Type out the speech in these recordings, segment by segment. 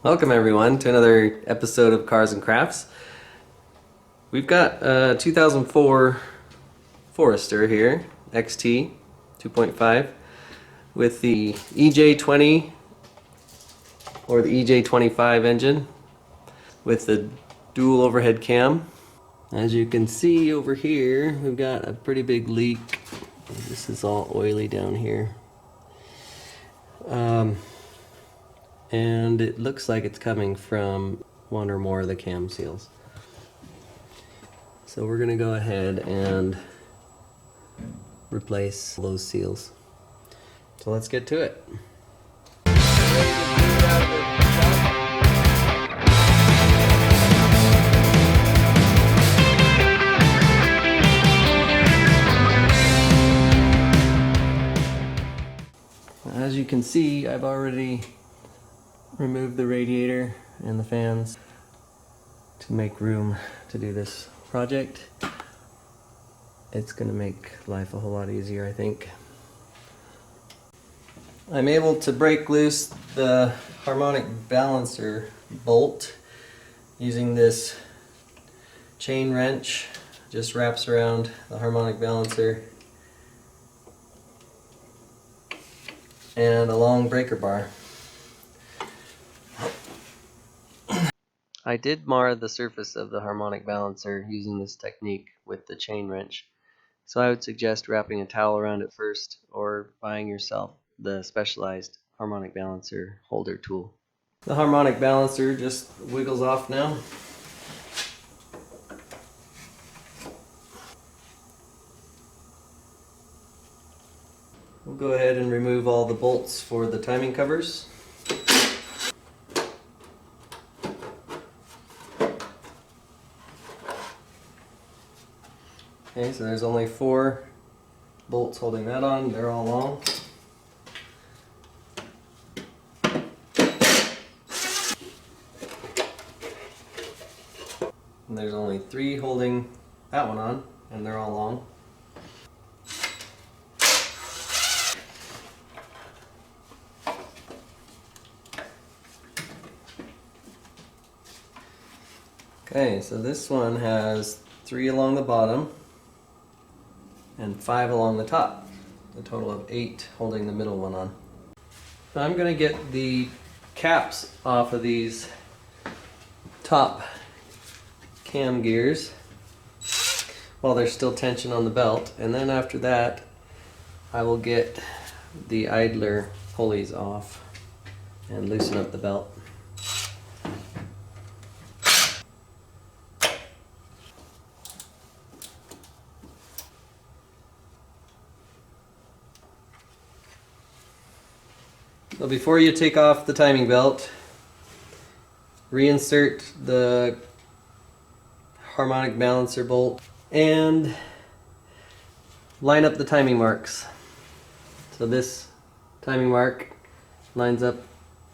Welcome everyone to another episode of Cars and Crafts. We've got a 2004 Forester here, XT 2.5 with the EJ20 or the EJ25 engine with the dual overhead cam. As you can see over here, we've got a pretty big leak. This is all oily down here. And it looks like it's coming from one or more of the cam seals. So we're going to go ahead and replace those seals. So let's get to it. As you can see, I've already removed the radiator and the fans to make room to do this project. It's going to make life a whole lot easier, I think. I'm able to break loose the harmonic balancer bolt using this chain wrench. Just wraps around the harmonic balancer and a long breaker bar. I did mar the surface of the harmonic balancer using this technique with the chain wrench, so I would suggest wrapping a towel around it first or buying yourself the specialized harmonic balancer holder tool. The harmonic balancer just wiggles off now. We'll go ahead and remove all the bolts for the timing covers. Okay, so there's only 4 bolts holding that on. They're all long. And there's only 3 holding that one on, and they're all long. Okay, so this one has 3 along the bottom and 5 along the top, a total of 8 holding the middle one on. So I'm going to get the caps off of these top cam gears while there's still tension on the belt, and then after that I will get the idler pulleys off and loosen up the belt. So before you take off the timing belt, reinsert the harmonic balancer bolt and line up the timing marks. So this timing mark lines up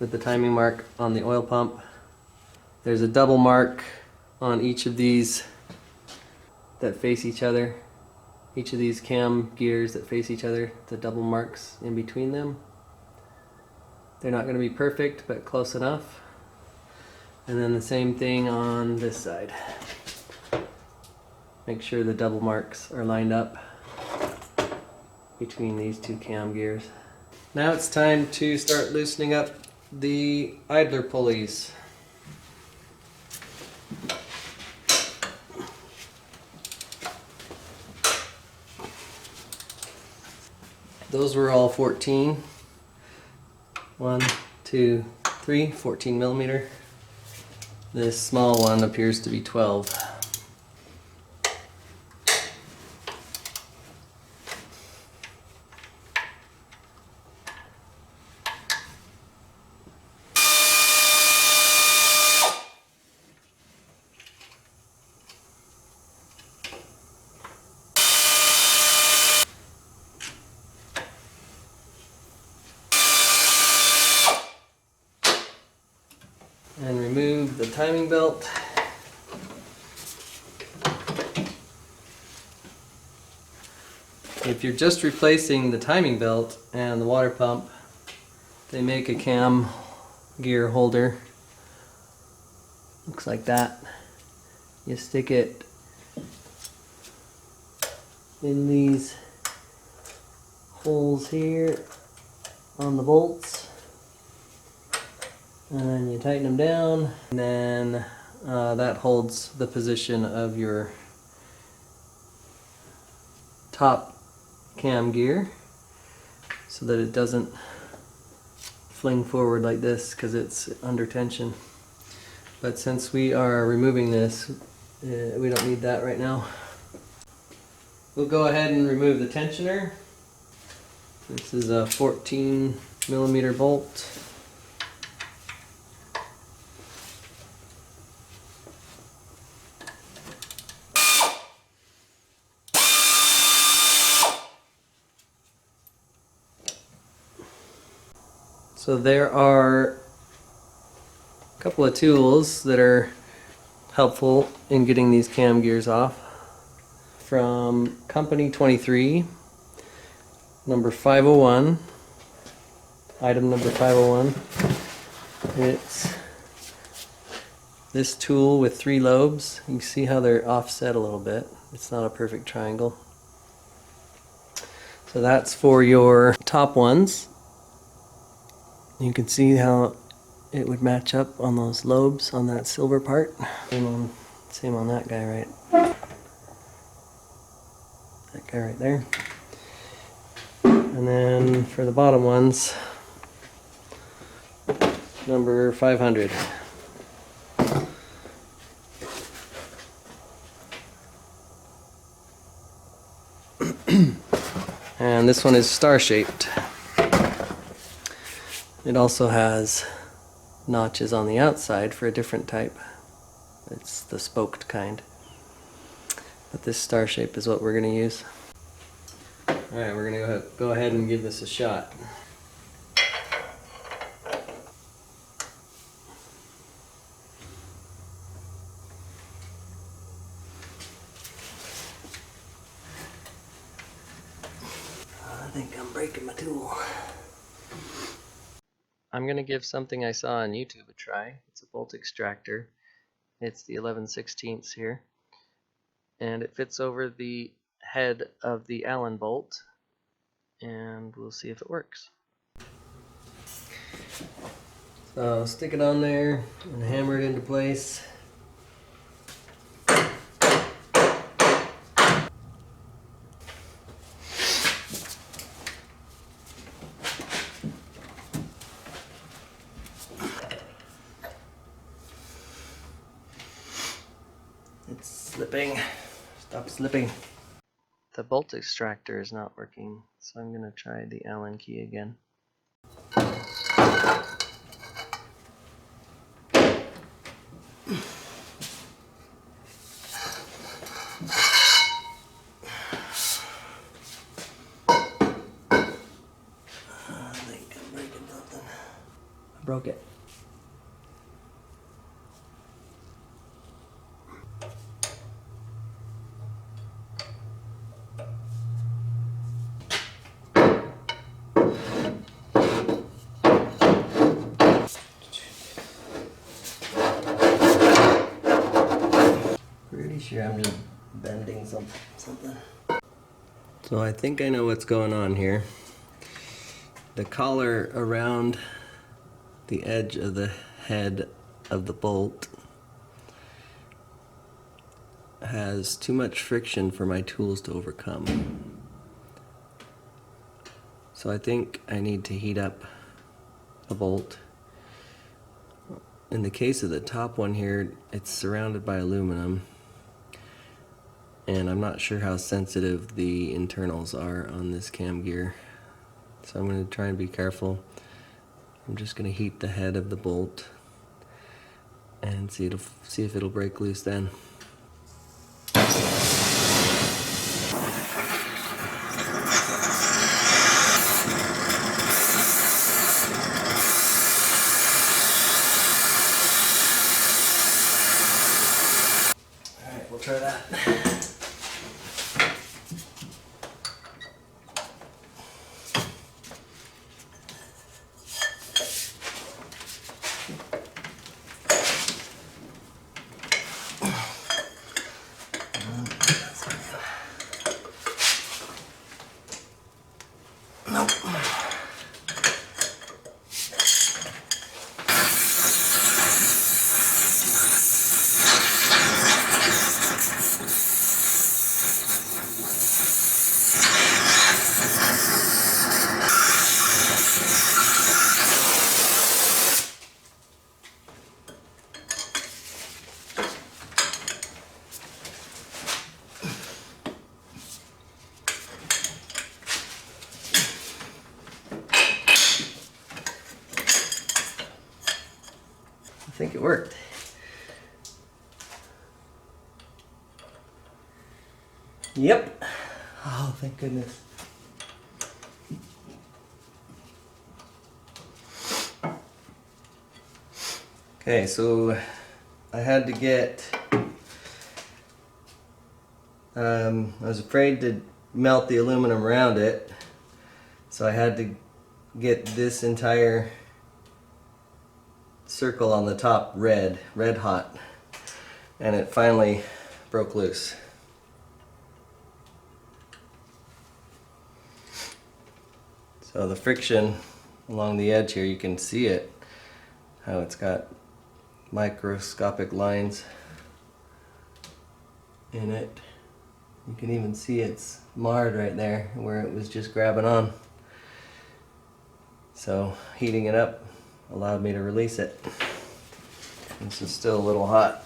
with the timing mark on the oil pump. There's a double mark on each of these that face each other. Each of these cam gears that face each other, the double marks in between them. They're not going to be perfect, but close enough. And then the same thing on this side. Make sure the double marks are lined up between these 2 cam gears. Now it's time to start loosening up the idler pulleys. Those were all 14. 1, 2, 3, 14 millimeter. This small one appears to be 12. And remove the timing belt. If you're just replacing the timing belt and the water pump, they make a cam gear holder Looks like that. You stick it in these holes here on the bolts, and you tighten them down, and then that holds the position of your top cam gear so that it doesn't fling forward like this because it's under tension. But since we are removing this, we don't need that right now. We'll go ahead and remove the tensioner. This is a 14mm bolt. So there are a couple of tools that are helpful in getting these cam gears off. From Company 23, number 501, item number 501. It's this tool with 3 lobes. You can see how they're offset a little bit. It's not a perfect triangle. So that's for your top ones. You can see how it would match up on those lobes on that silver part. Same on that guy, right? That guy right there. And then for the bottom ones, number 500. And this one is star-shaped. It also has notches on the outside for a different type. It's the spoked kind. But this star shape is what we're going to use. Alright, we're going to go ahead and give this a shot. I think I'm breaking my tool. I'm going to give something I saw on YouTube a try. It's a bolt extractor. It's the 11/16 here. And it fits over the head of the Allen bolt. And we'll see if it works. So stick it on there and hammer it into place. It's slipping. Stop slipping. The bolt extractor is not working, so I'm going to try the Allen key again. I think I'm breaking something. I broke it. Pretty sure I'm just bending something. So I think I know what's going on here. The collar around the edge of the head of the bolt has too much friction for my tools to overcome. So I think I need to heat up a bolt. In the case of the top one here, it's surrounded by aluminum, and I'm not sure how sensitive the internals are on this cam gear. So I'm going to try and be careful. I'm just going to heat the head of the bolt and see if it'll break loose then. Alright, we'll try that. think it worked. Yep. Oh, thank goodness. Okay, so I had to get, I was afraid to melt the aluminum around it, so I had to get this entire circle on the top red hot, and it finally broke loose. So the friction along the edge here, you can see it, how it's got microscopic lines in it. You can even see it's marred right there where it was just grabbing on. So heating it up allowed me to release it. This is still a little hot.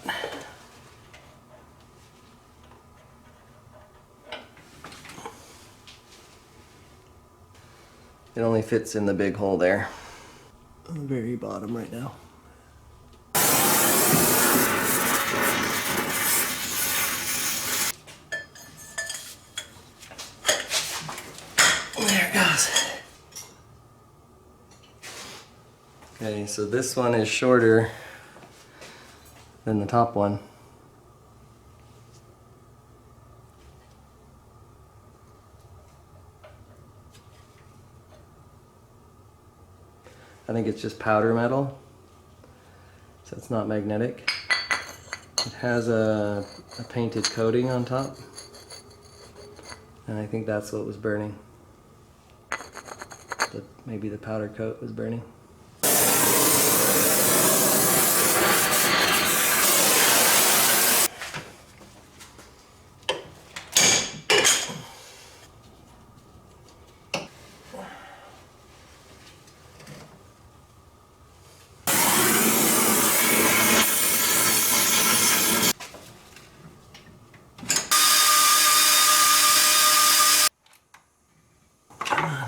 It only fits in the big hole there. On the very bottom right now. There it goes. Okay, so this one is shorter than the top one. I think it's just powder metal, so it's not magnetic. It has a painted coating on top, and I think that's what was burning. Maybe the powder coat was burning.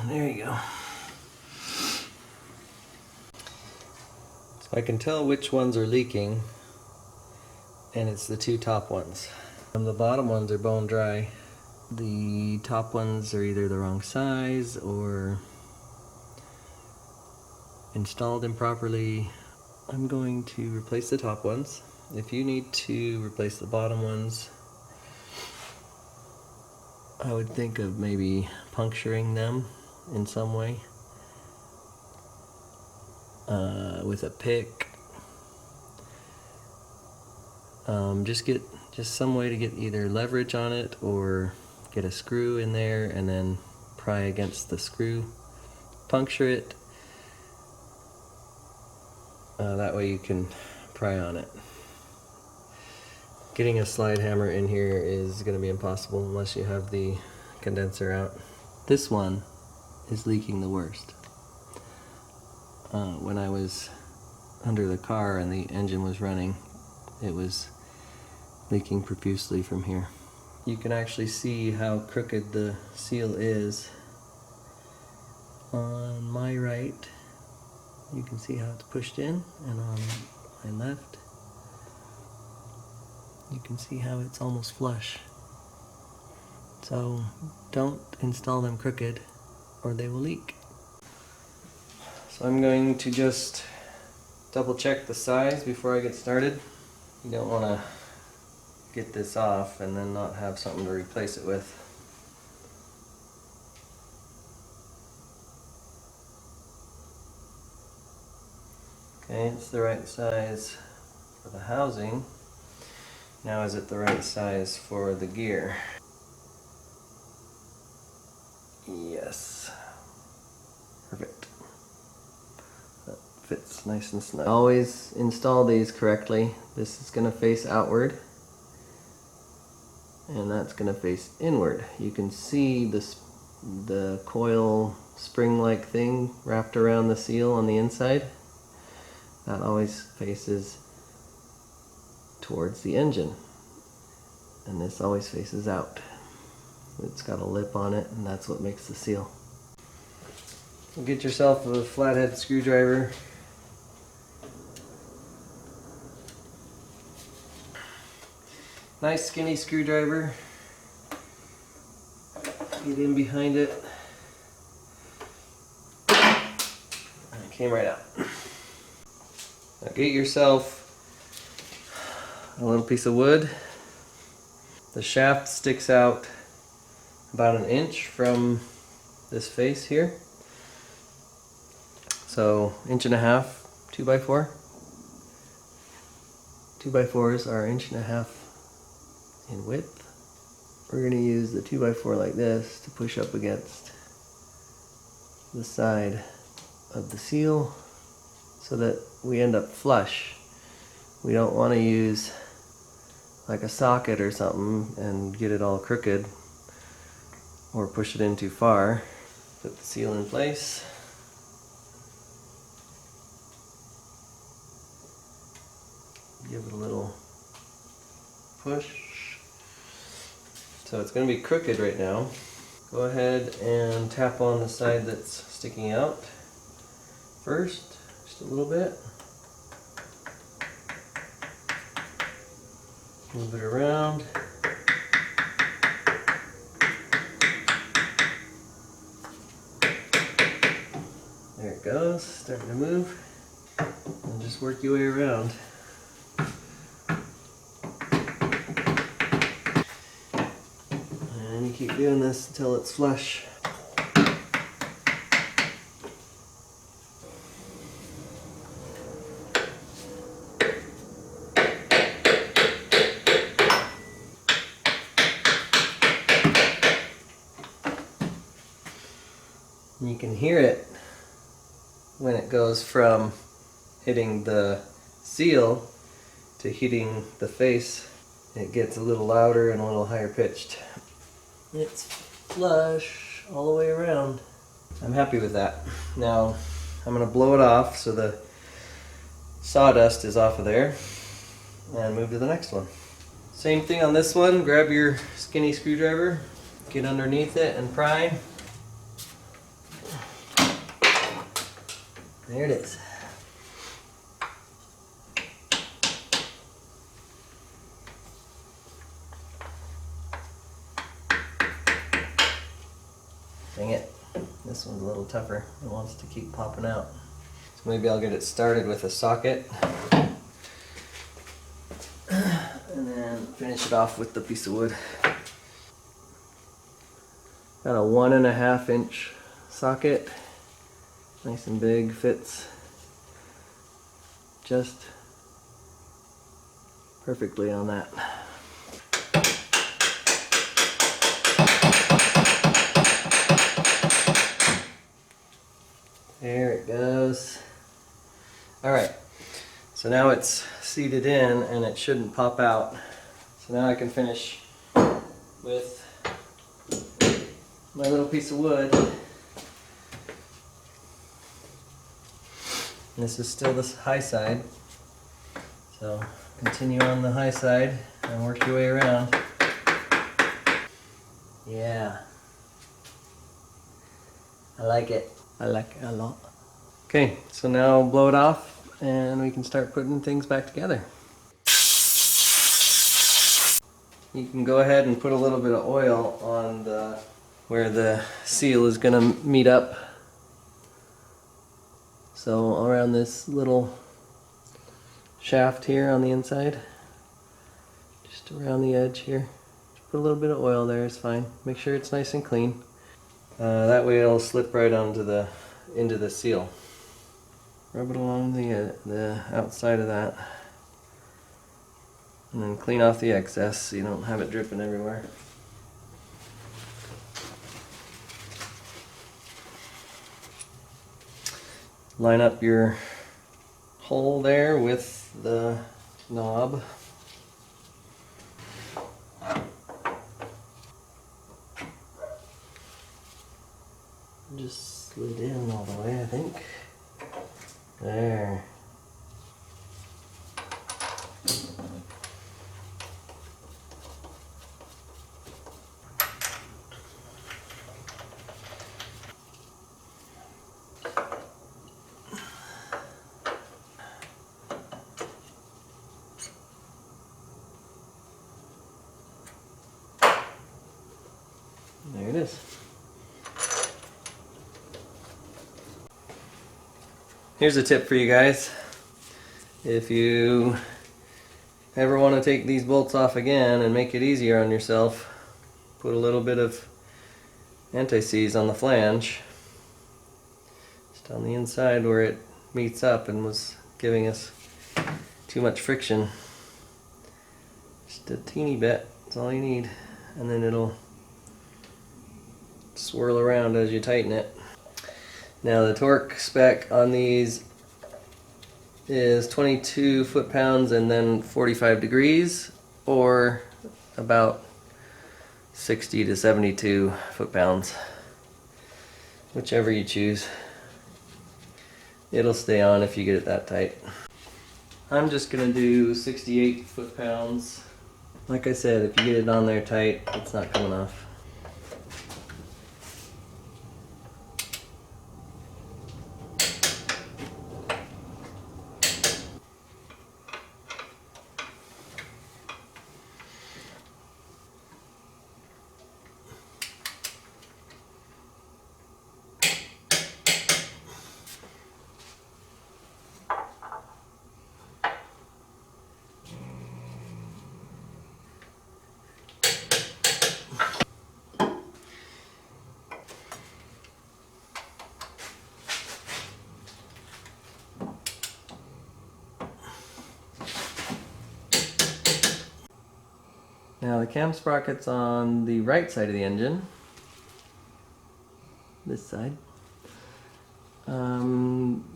There you go. So I can tell which ones are leaking, and it's the two top ones. The bottom ones are bone dry. The top ones are either the wrong size or installed improperly. I'm going to replace the top ones. If you need to replace the bottom ones, I would think of maybe puncturing them in some way with a pick. Just some way to get either leverage on it or get a screw in there and then pry against the screw, puncture it. That way you can pry on it. Getting a slide hammer in here is going to be impossible unless you have the condenser out. This one is leaking the worst. When I was under the car and the engine was running, it was leaking profusely from here. You can actually see how crooked the seal is. On my right, you can see how it's pushed in, and on my left, you can see how it's almost flush. So don't install them crooked or they will leak. So I'm going to just double check the size before I get started. You don't want to get this off and then not have something to replace it with. Okay, it's the right size for the housing. Now is it the right size for the gear? Yes. Perfect. That fits nice and snug. Always install these correctly. This is going to face outward, and that's going to face inward. You can see the coil spring-like thing wrapped around the seal on the inside. That always faces towards the engine, and this always faces out. It's got a lip on it, and that's what makes the seal. So get yourself a flathead screwdriver Nice skinny screwdriver. Get in behind it. And it came right out. Now get yourself a little piece of wood. The shaft sticks out about an inch from this face here. So 1.5 inches, 2x4. 2x4s are 1.5 inches in width. We're going to use the 2x4 like this to push up against the side of the seal so that we end up flush. We don't want to use like a socket or something and get it all crooked or push it in too far. Put the seal in place. Give it a little push. So it's going to be crooked right now. Go ahead and tap on the side that's sticking out first, just a little bit. Move it around. There it goes, starting to move. And just work your way around. And you keep doing this until it's flush. You can hear it when it goes from hitting the seal to hitting the face. It gets a little louder and a little higher pitched. It's flush all the way around. I'm happy with that. Now I'm going to blow it off so the sawdust is off of there and move to the next one. Same thing on this one. Grab your skinny screwdriver, get underneath it and pry. There it is. Dang it. This one's a little tougher. It wants to keep popping out. So maybe I'll get it started with a socket. And then finish it off with the piece of wood. Got a 1.5 inch socket. Nice and big, fits just perfectly on that. There it goes. Alright, so now it's seated in and it shouldn't pop out. So now I can finish with my little piece of wood. This is still the high side, so continue on the high side and work your way around. Yeah, I like it. I like it a lot. Okay, so now blow it off and we can start putting things back together. You can go ahead and put a little bit of oil on where the seal is going to meet up. So around this little shaft here on the inside, just around the edge here, just put a little bit of oil there, it's fine. Make sure it's nice and clean. That way it'll slip right onto into the seal. Rub it along the outside of that, and then clean off the excess so you don't have it dripping everywhere. Line up your hole there with the knob. Just slid in all the way, I think. There. it is. Here's a tip for you guys. If you ever want to take these bolts off again and make it easier on yourself, put a little bit of anti-seize on the flange, just on the inside where it meets up and was giving us too much friction. Just a teeny bit, that's all you need, and then it'll swirl around as you tighten it. Now the torque spec on these is 22 foot-pounds and then 45 degrees, or about 60 to 72 foot-pounds, whichever you choose. It'll stay on if you get it that tight. I'm just gonna do 68 foot-pounds. Like I said, if you get it on there tight, it's not coming off. Now the cam sprockets on the right side of the engine, this side,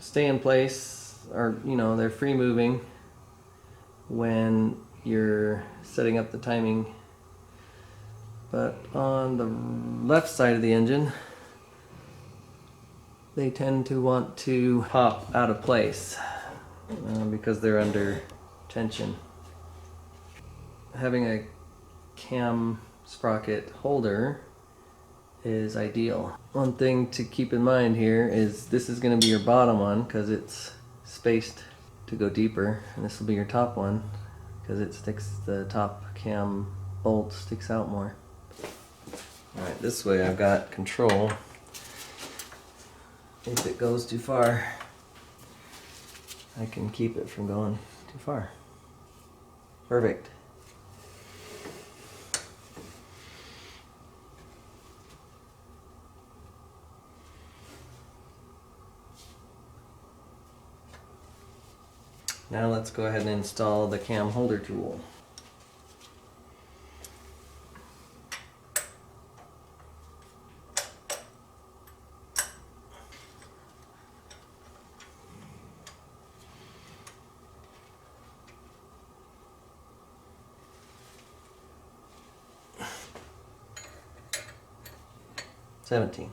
stay in place, or they're free moving when you're setting up the timing. But on the left side of the engine, they tend to want to pop out of place because they're under tension. Having a cam sprocket holder is ideal. One thing to keep in mind here is this is going to be your bottom one because it's spaced to go deeper, and this will be your top one because it sticks, the top cam bolt sticks out more. Alright, this way I've got control. If it goes too far, I can keep it from going too far. Perfect. Now let's go ahead and install the cam holder tool. $17.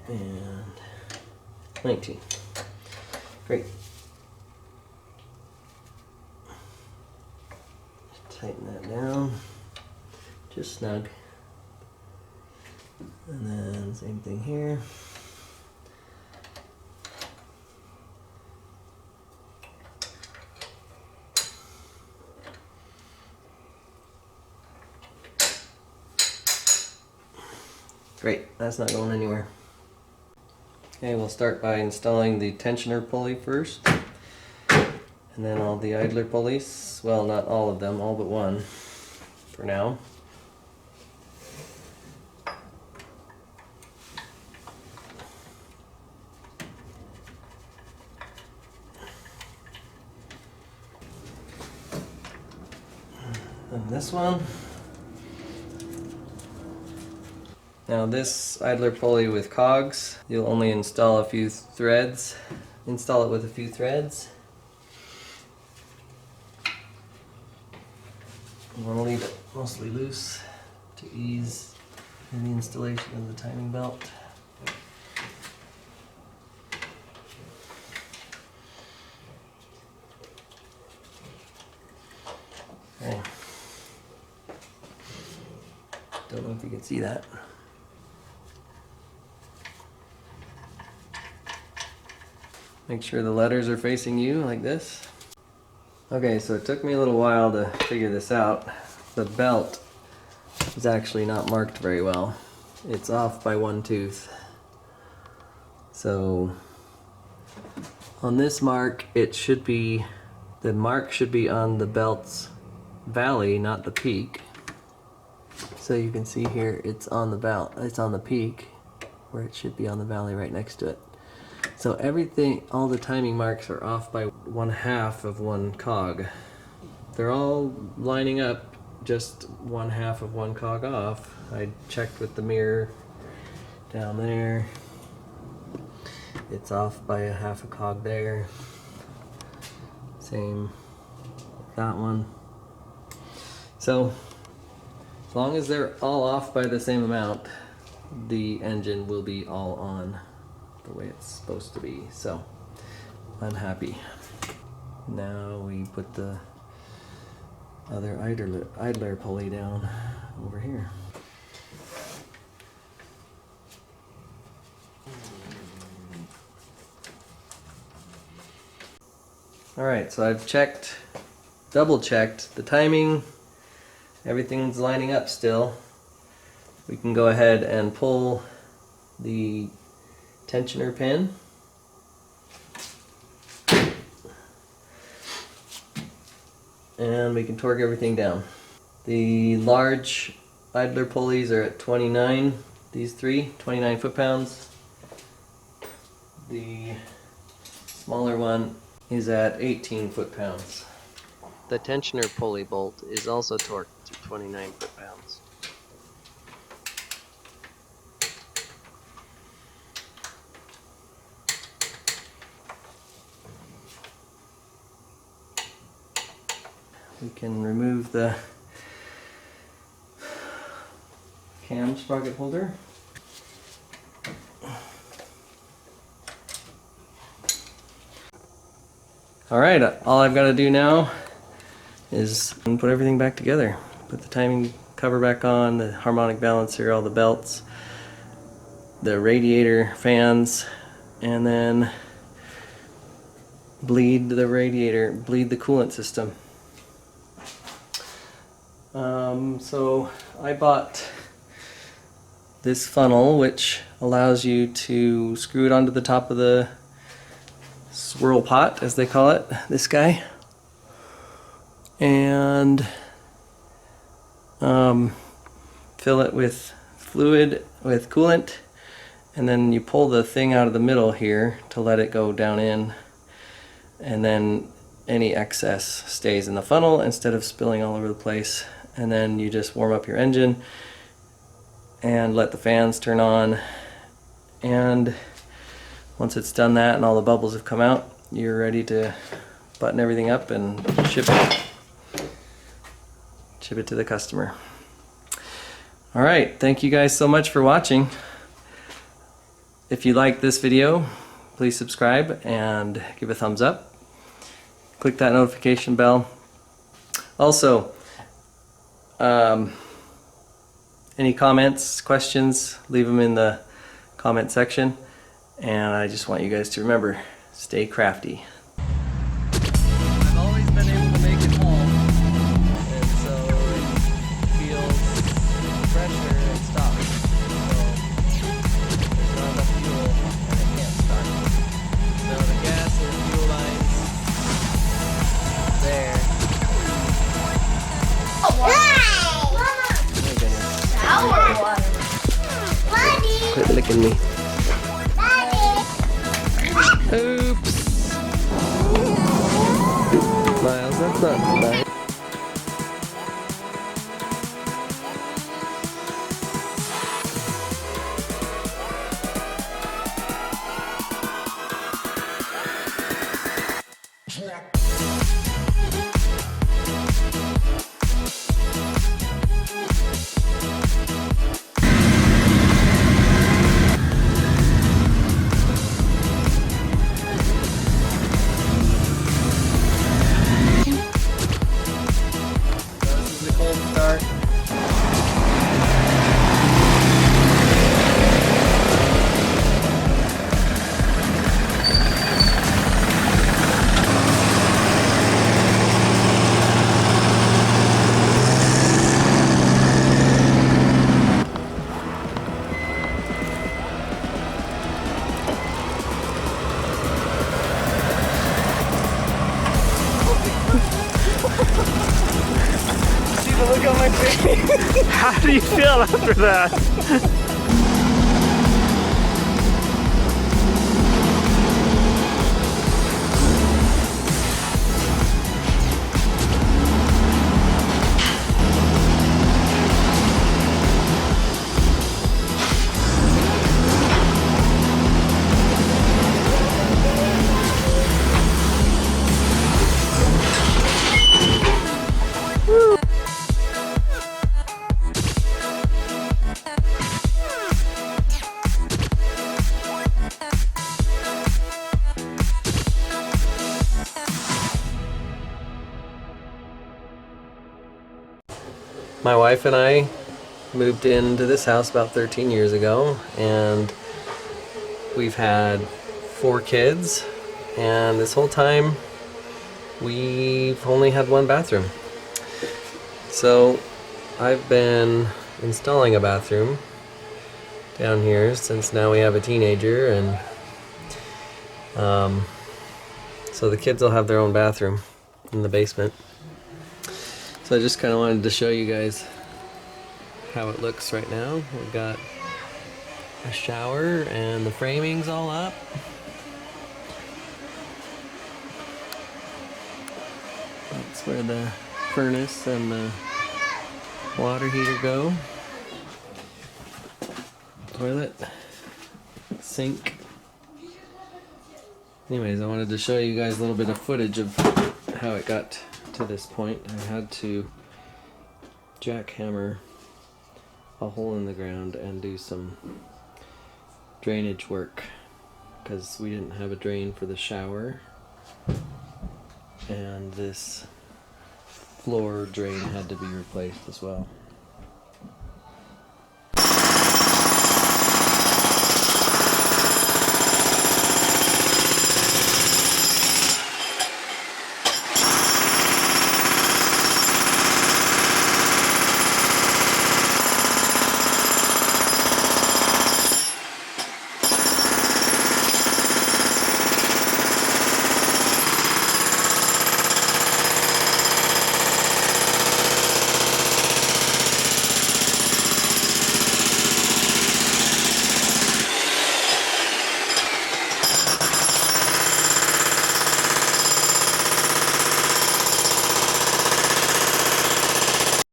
And 19. Great. Tighten that down, just snug. And then same thing here. Great, that's not going anywhere. Okay, we'll start by installing the tensioner pulley first, and then all the idler pulleys. Well, not all of them, all but one for now. And this one. Now this idler pulley with cogs, you'll only install a few threads. Install it with a few threads. You want to leave it mostly loose to ease in the installation of the timing belt. Okay. Don't know if you can see that. Make sure the letters are facing you like this. Okay, so it took me a little while to figure this out. The belt is actually not marked very well. It's off by 1 tooth. So on this mark, it should be, the mark should be on the belt's valley, not the peak. So you can see here, it's on the belt, it's on the peak, where it should be on the valley right next to it. So everything, all the timing marks are off by 1/2 of 1 cog. They're all lining up, just 1/2 of 1 cog off. I checked with the mirror down there. It's off by 1/2 a cog there. Same with that one. So as long as they're all off by the same amount, the engine will be all on the way it's supposed to be. So I'm happy. Now we put the other idler pulley down over here. Alright, so I've checked, double checked the timing, everything's lining up still. We can go ahead and pull the tensioner pin. And we can torque everything down. The large idler pulleys are at 29, these three, 29 foot-pounds. The smaller one is at 18 foot-pounds. The tensioner pulley bolt is also torqued to 29 foot-pounds. We can remove the cam sprocket holder. Alright, all I've got to do now is put everything back together. Put the timing cover back on, the harmonic balancer, all the belts, the radiator fans, and then bleed the radiator, bleed the coolant system. So I bought this funnel, which allows you to screw it onto the top of the swirl pot, as they call it, this guy, and fill it with fluid, with coolant, and then you pull the thing out of the middle here to let it go down in, and then any excess stays in the funnel instead of spilling all over the place. And then you just warm up your engine and let the fans turn on, and once it's done that and all the bubbles have come out, you're ready to button everything up and ship it to the customer. Alright, thank you guys so much for watching. If you like this video, please subscribe and give a thumbs up. Click that notification bell. Also, any comments, questions, leave them in the comment section. And I just want you guys to remember, stay crafty. I've always been able to make it home, and so it feels pressure and stops. So there's not enough fuel and it can't start. So the gas and fuel lines there. Quit licking me. Oops. Miles, that's not nice. my face. How do you feel after that? My wife and I moved into this house about 13 years ago, and we've had 4 kids, and this whole time we've only had 1 bathroom. So I've been installing a bathroom down here since now we have a teenager, and so the kids will have their own bathroom in the basement. So I just kind of wanted to show you guys how it looks right now. We've got a shower and the framing's all up. That's where the furnace and the water heater go. Toilet, sink. Anyways, I wanted to show you guys a little bit of footage of how it got to this point. I had to jackhammer a hole in the ground and do some drainage work because we didn't have a drain for the shower, and this floor drain had to be replaced as well.